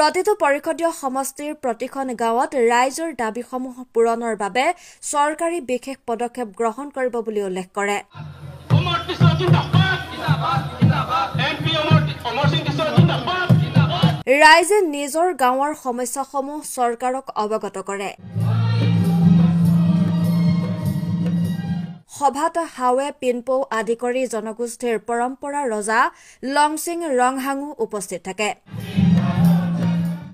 প্ৰতিটো পৰিষদীয় সমষ্টিৰ প্ৰতিখন গাঁৱত ৰাইজৰ দাবীসমূহ পূৰণৰ বাবে চৰকাৰী বিশেষ পদক্ষেপ গ্ৰহণ কৰিব বুলি উল্লেখ কৰে। ৰাইজে নিজৰ গাঁৱৰ সমস্যাসমূহ চৰকাৰক অৱগত কৰে। সভাত হাৱে পিনপৌ আদি কৰি জনগোষ্ঠীৰ পৰম্পৰা ৰজা লংচিং ৰংহাঙো উপস্থিত থাকে।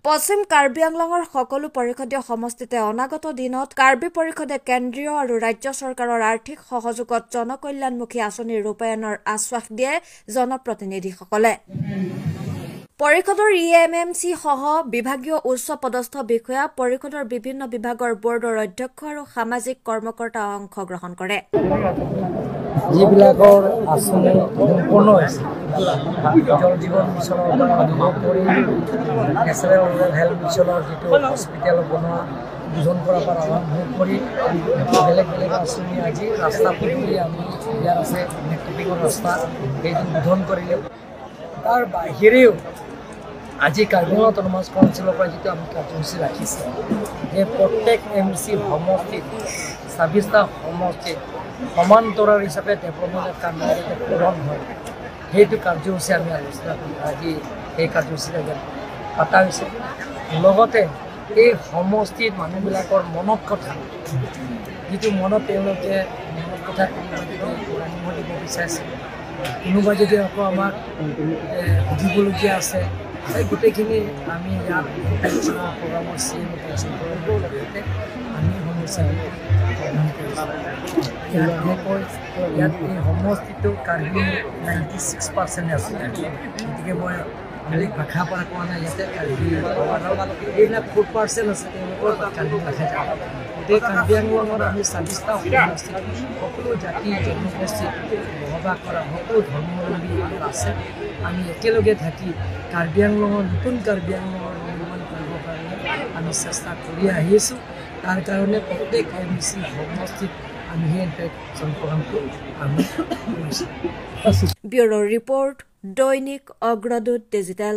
পশ্চিম কাৰ্বি আংলঙৰ সকলো পৰিষদীয় সমষ্টিতে অনাগত দিনত কাৰ্বি পৰিষদে কেন্দ্ৰীয় আৰু ৰাজ্য চৰকাৰৰ আৰ্থিক সহযোগত জনকল্যাণমুখী আঁচনি ৰূপায়ণৰ আশ্বাস দিয়ে জনপ্ৰতিনিধিসকলে। পৰিষদৰ EMMC সহ বিভাগীয় উচ্চ পদস্থ বিষয়া, পৰিষদৰ বিভিন্ন বিভাগৰ বৰ্ডৰ অধ্যক্ষ আৰু সামাজিক কৰ্মকৰ্তা অংশগ্ৰহণ কৰে। যিবিলাকৰ আঁচনি সম্পূৰ্ণ হৈছে জল জীৱন মিছনৰ পৰা আৰম্ভ কৰি নেশ্যনেল ৰুৰেল হেল্থ মিছনৰ যিটো হস্পিটেল বনোৱা উদ্বোধন কৰাৰ পৰা আৰম্ভ কৰি বেলেগ বেলেগ আঁচনি আজি ৰাস্তা পদূলি আমি ইয়াত আছে নেটৱৰ্কিঙৰ ৰাস্তা সেইটো উদ্বোধন কৰিলোঁ। তাৰ বাহিৰেও আজি কাৰ্বি আংলং অট'নমাছ কাউন্সিলৰ পৰা যিটো আমি কাৰ্যসূচী ৰাখিছে যে প্ৰত্যেক MC সমষ্টিত ২৬টা সমষ্টিত সমান্তৰাল হিচাপে ডেভেলপমেণ্ট কাম যাতে পূৰণ হয় সেইটো কাৰ্যসূচী আমি আলোচনা কৰি আজি এই কাৰ্যসূচীৰে পতা হৈছে। লগতে এই সমষ্টিত মানুহবিলাকৰ মনত কথা যিটো মনত তেওঁলোকে মনত কথা পৰামৰ্শ দিব বিচাৰিছে, কোনোবাই যদি আকৌ আমাক সুধিবলগীয়া আছে সেই গোটেইখিনি আমি ইয়াত পৰামৰ্শ আমি সমস্যাবোৰ সমাধান কৰিছোঁ। ইয়াত এই সমষ্টিটো কাৰ্বি 96% আছে। গতিকে মই বেলেগ ভাষা পৰা কোৱা নাই, ইয়াতে কাৰ্বি এইবিলাক 4% আছে তেওঁলোকৰ কাৰ্বি ভাষা যায়। গোটেই কাৰ্বি আংলঙত আমি ২৬টা সমষ্টিত সকলো জাতি জনগোষ্ঠীত বসবাস কৰা সকলো ধৰ্মাৱলম্বী আছে। আমি একেলগে থাকি কাৰ্বি আংলঙৰ নতুন কাৰ্বি আংলঙৰ নিৰ্মাণ কৰিবৰ কাৰণে আমি চেষ্টা কৰি আহিছোঁ। তাৰ কাৰণে প্ৰত্যেক MC সমষ্টিত আমি সেই ইণ্টাৰেকশ্যন প্ৰগ্ৰামটো আমি কৰিছোঁ। ব্যুৰ' ৰিপৰ্ট, দৈনিক অগ্ৰদূত ডিজিটেল।